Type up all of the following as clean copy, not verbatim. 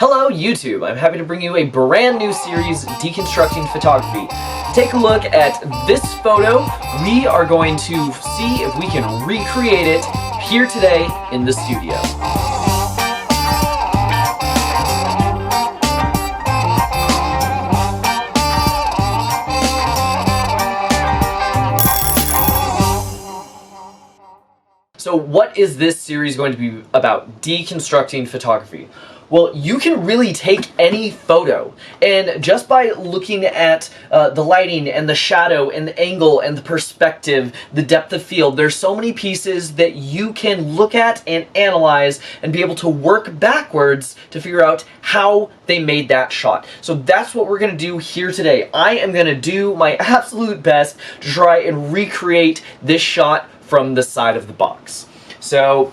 Hello YouTube! I'm happy to bring you a brand new series, Deconstructing Photography. Take a look at this photo. We are going to see if we can recreate it here today in the studio. So what is this series going to be about? Deconstructing photography. Well, you can really take any photo, and just by looking at the lighting and the shadow and the angle and the perspective, the depth of field, there's so many pieces that you can look at and analyze and be able to work backwards to figure out how they made that shot. So that's what we're going to do here today. I am going to do my absolute best to try and recreate this shot from the side of the box. So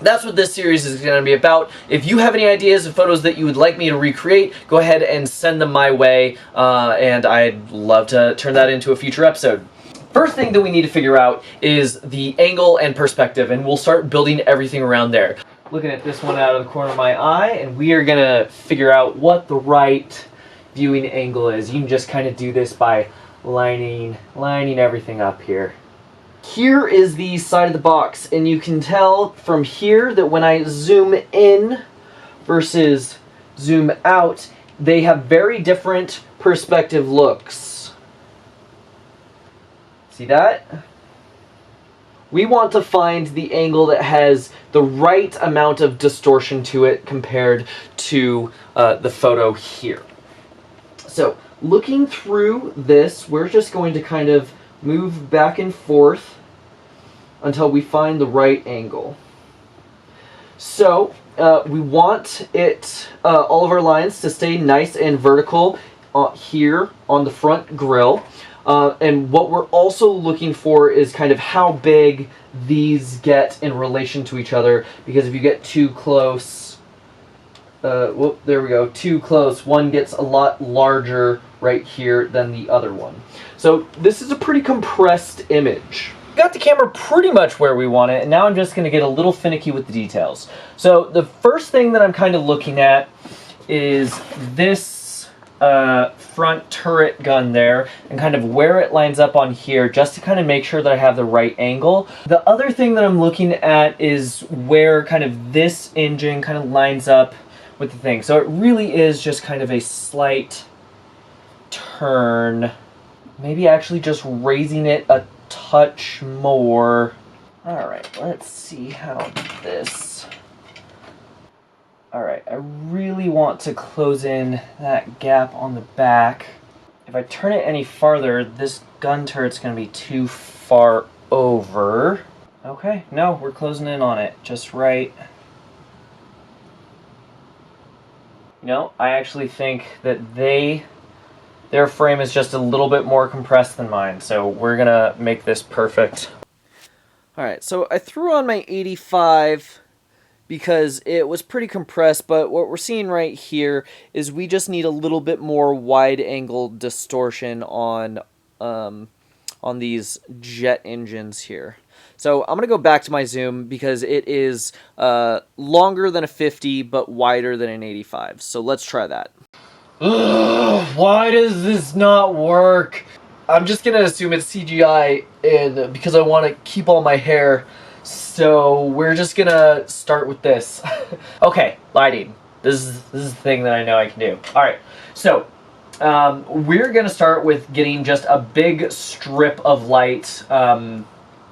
that's what this series is going to be about. If you have any ideas of photos that you would like me to recreate, go ahead and send them my way, and I'd love to turn that into a future episode. First thing that we need to figure out is the angle and perspective, and we'll start building everything around there. Looking at this one out of the corner of my eye, and we are going to figure out what the right viewing angle is. You can just kind of do this by lining everything up here. Here is the side of the box, and you can tell from here that when I zoom in versus zoom out, they have very different perspective looks. See that? We want to find the angle that has the right amount of distortion to it compared to the photo here. So, looking through this, we're just going to kind of move back and forth until we find the right angle. So we want it, all of our lines to stay nice and vertical here on the front grille. And what we're also looking for is kind of how big these get in relation to each other, because if you get too close, whoop, there we go, too close, one gets a lot larger right here than the other one. So this is a pretty compressed image. Got the camera pretty much where we want it, and now I'm just going to get a little finicky with the details. So the first thing that I'm kind of looking at is this front turret gun there, and kind of where it lines up on here, just to kind of make sure that I have the right angle. The other thing that I'm looking at is where kind of this engine kind of lines up with the thing. So it really is just kind of a slight turn, maybe actually just raising it a touch more. Alright, let's see how this... Alright, I really want to close in that gap on the back. If I turn it any farther, this gun turret's going to be too far over. Okay, no, we're closing in on it just right. You know, I actually think that their frame is just a little bit more compressed than mine, so we're gonna make this perfect. Alright, so I threw on my 85 because it was pretty compressed, but what we're seeing right here is we just need a little bit more wide-angle distortion on these jet engines here. So I'm going to go back to my zoom because it is longer than a 50 but wider than an 85. So let's try that. Ugh, why does this not work? I'm just gonna assume it's CGI and because I want to keep all my hair, so we're just gonna start with this. Okay, lighting. This is the thing that I know I can do. Alright, so we're gonna start with getting just a big strip of light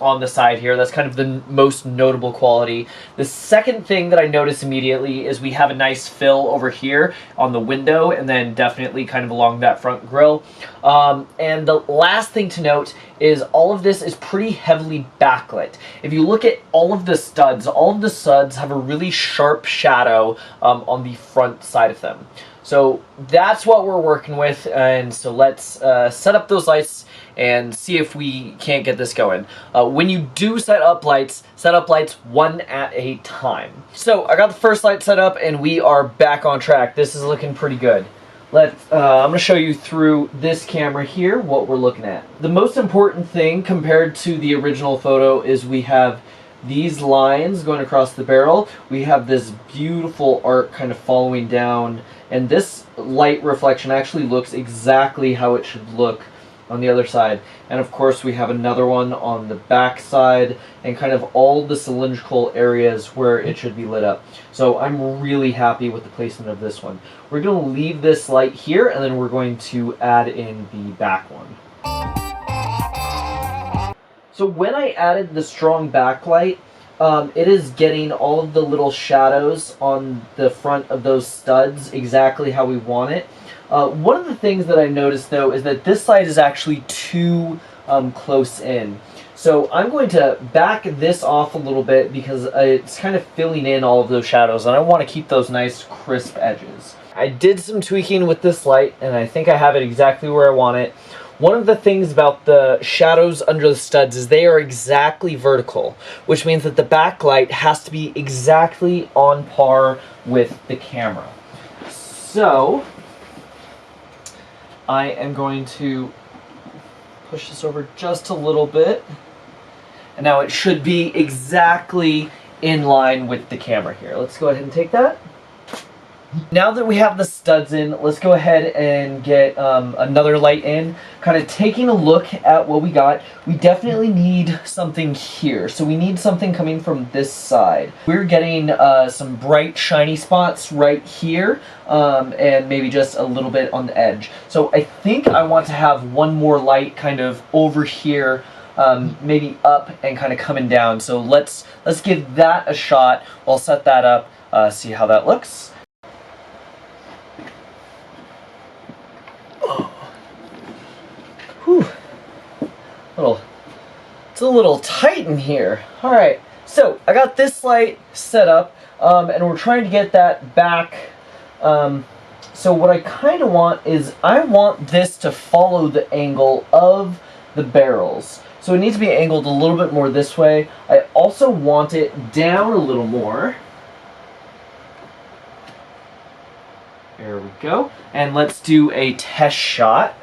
on the side here. That's kind of the most notable quality. The second thing that I notice immediately is we have a nice fill over here on the window, and then definitely kind of along that front grille. And the last thing to note is all of this is pretty heavily backlit. If you look at all of the studs have a really sharp shadow on the front side of them. So that's what we're working with, and so let's set up those lights and see if we can't get this going. When you do set up lights one at a time. So I got the first light set up and we are back on track. This is looking pretty good. I'm going to show you through this camera here what we're looking at. The most important thing compared to the original photo is we have these lines going across the barrel, we have this beautiful arc kind of following down, and this light reflection actually looks exactly how it should look on the other side. And of course we have another one on the back side and kind of all the cylindrical areas where it should be lit up. So I'm really happy with the placement of this one. We're going to leave this light here, and then we're going to add in the back one. So when I added the strong backlight, it is getting all of the little shadows on the front of those studs exactly how we want it. One of the things that I noticed though is that this side is actually too close in. So I'm going to back this off a little bit because it's kind of filling in all of those shadows, and I want to keep those nice crisp edges. I did some tweaking with this light, and I think I have it exactly where I want it. One of the things about the shadows under the studs is they are exactly vertical, which means that the backlight has to be exactly on par with the camera. So I am going to push this over just a little bit, and now it should be exactly in line with the camera here. Let's go ahead and take that. Now that we have the studs in, let's go ahead and get another light in. Kind of taking a look at what we got, we definitely need something here. So we need something coming from this side. We're getting some bright shiny spots right here, and maybe just a little bit on the edge. So I think I want to have one more light kind of over here, maybe up and kind of coming down. So let's give that a shot. I'll set that up, see how that looks. Whew. It's a little tight in here. Alright, so I got this light set up, and we're trying to get that back. So what I kind of want is, I want this to follow the angle of the barrels. So it needs to be angled a little bit more this way. I also want it down a little more. There we go. And let's do a test shot.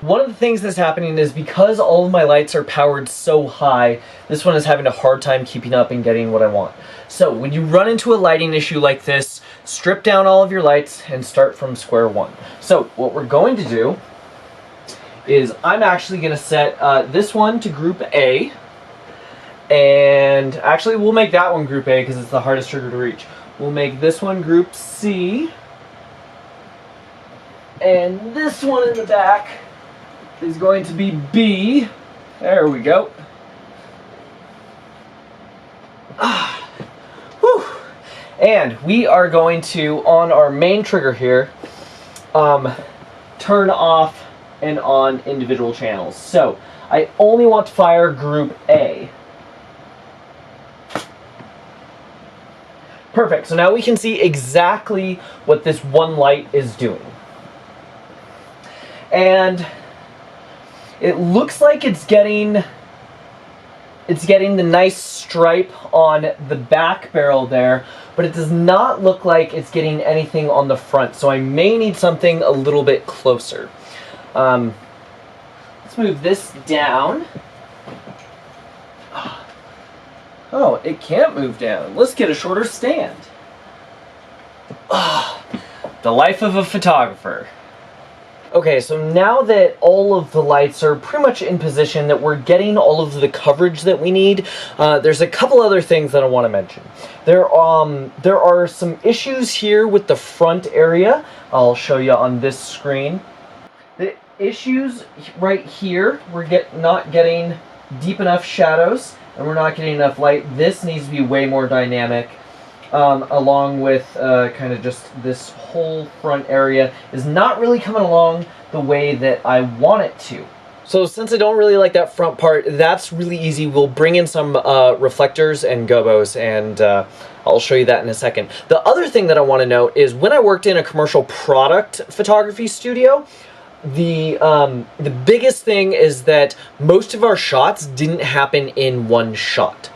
One of the things that's happening is because all of my lights are powered so high, this one is having a hard time keeping up and getting what I want. So when you run into a lighting issue like this, strip down all of your lights and start from square one. So what we're going to do is I'm actually going to set this one to group A, and actually we'll make that one group A because it's the hardest trigger to reach. We'll make this one group C, and this one in the back is going to be B. There we go. Whew. And we are going to, on our main trigger here, turn off and on individual channels. So I only want to fire group A. Perfect, so now we can see exactly what this one light is doing. And it looks like it's getting the nice stripe on the back barrel there, but it does not look like it's getting anything on the front, so I may need something a little bit closer. Let's move this down. Oh, it can't move down. Let's get a shorter stand. The life of a photographer. Okay, so now that all of the lights are pretty much in position, that we're getting all of the coverage that we need, there's a couple other things that I want to mention. There are some issues here with the front area. I'll show you on this screen. The issues right here, we're not getting deep enough shadows, and we're not getting enough light. This needs to be way more dynamic, along with kind of just this whole front area is not really coming along the way that I want it to. So since I don't really like that front part, that's really easy. We'll bring in some reflectors and gobos, and I'll show you that in a second. The other thing that I want to note is when I worked in a commercial product photography studio, the biggest thing is that most of our shots didn't happen in one shot.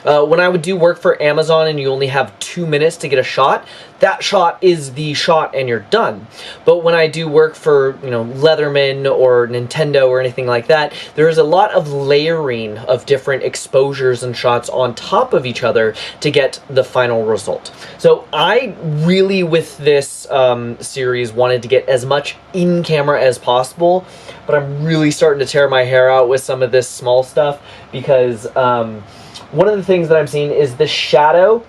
When I would do work for Amazon and you only have 2 minutes to get a shot, that shot is the shot and you're done. But when I do work for, you know, Leatherman or Nintendo or anything like that, there's a lot of layering of different exposures and shots on top of each other to get the final result. So I really, with this series, wanted to get as much in camera as possible, but I'm really starting to tear my hair out with some of this small stuff because one of the things that I'm seeing is the shadow.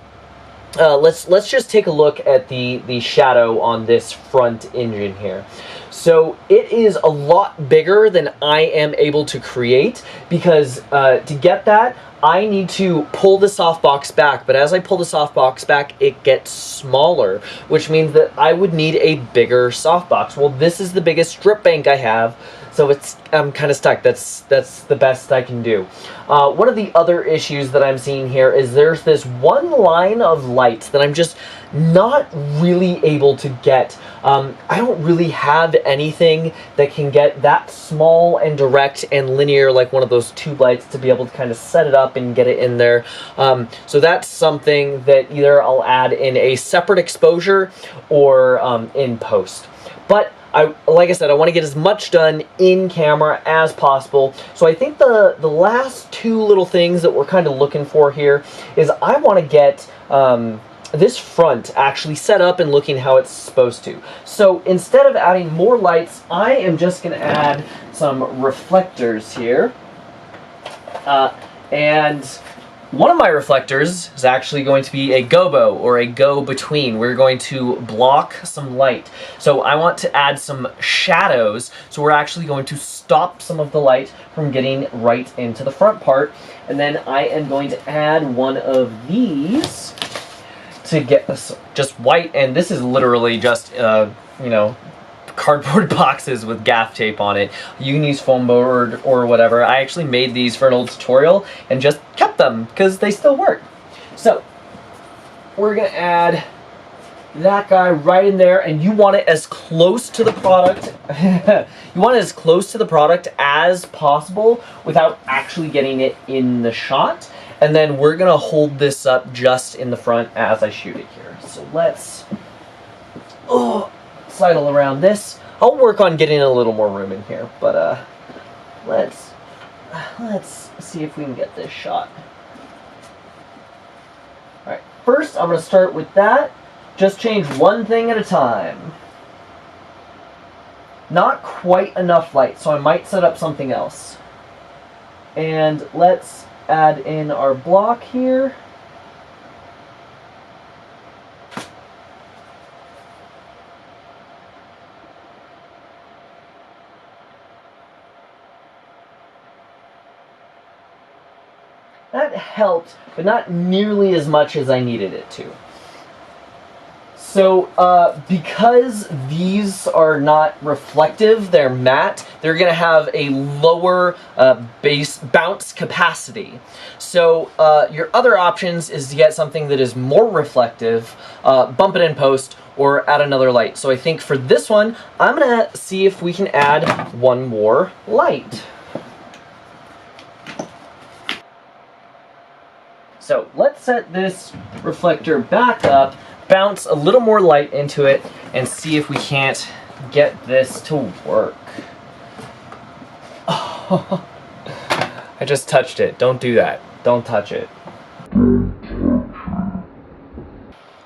Let's just take a look at the shadow on this front engine here. So it is a lot bigger than I am able to create because to get that, I need to pull the softbox back, but as I pull the softbox back, it gets smaller, which means that I would need a bigger softbox. Well, this is the biggest strip bank I have, so I'm kind of stuck. That's the best I can do. One of the other issues that I'm seeing here is there's this one line of light that I'm just not really able to get. I don't really have anything that can get that small and direct and linear like one of those tube lights to be able to kind of set it up and get it in there. So that's something that either I'll add in a separate exposure or in post. But like I said, I want to get as much done in camera as possible. So I think the last two little things that we're kind of looking for here is I want to get this front actually set up and looking how it's supposed to. So instead of adding more lights, I am just going to add some reflectors here. And one of my reflectors is actually going to be a gobo, or a go-between. We're going to block some light. So I want to add some shadows, so we're actually going to stop some of the light from getting right into the front part. And then I am going to add one of these to get just white, and this is literally just, you know, cardboard boxes with gaff tape on it. You can use foam board or whatever. I actually made these for an old tutorial and just kept them because they still work. So we're gonna add that guy right in there, and you want it as close to the product you want it as close to the product as possible without actually getting it in the shot. And then we're gonna hold this up just in the front as I shoot it here. So let's sidle around this. I'll work on getting a little more room in here, but let's see if we can get this shot. All right, first I'm going to start with that. Just change one thing at a time. Not quite enough light, so I might set up something else. And let's add in our block here. That helped, but not nearly as much as I needed it to. So, because these are not reflective, they're matte, they're going to have a lower bounce capacity. So, your other options is to get something that is more reflective, bump it in post, or add another light. So I think for this one, I'm going to see if we can add one more light. So let's set this reflector back up, bounce a little more light into it, and see if we can't get this to work. Oh, I just touched it. Don't do that. Don't touch it.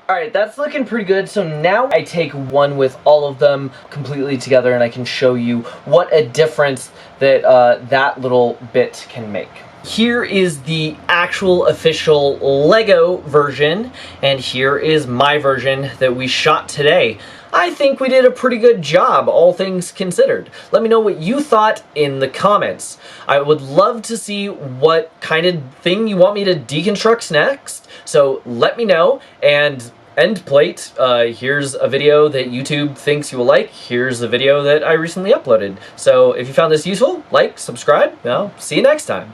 Alright, that's looking pretty good. So now I take one with all of them completely together and I can show you what a difference that that little bit can make. Here is the actual official LEGO version, and here is my version that we shot today. I think we did a pretty good job, all things considered. Let me know what you thought in the comments. I would love to see what kind of thing you want me to deconstruct next, so let me know. And end plate, here's a video that YouTube thinks you will like. Here's a video that I recently uploaded. So if you found this useful, like, subscribe, and I'll see you next time.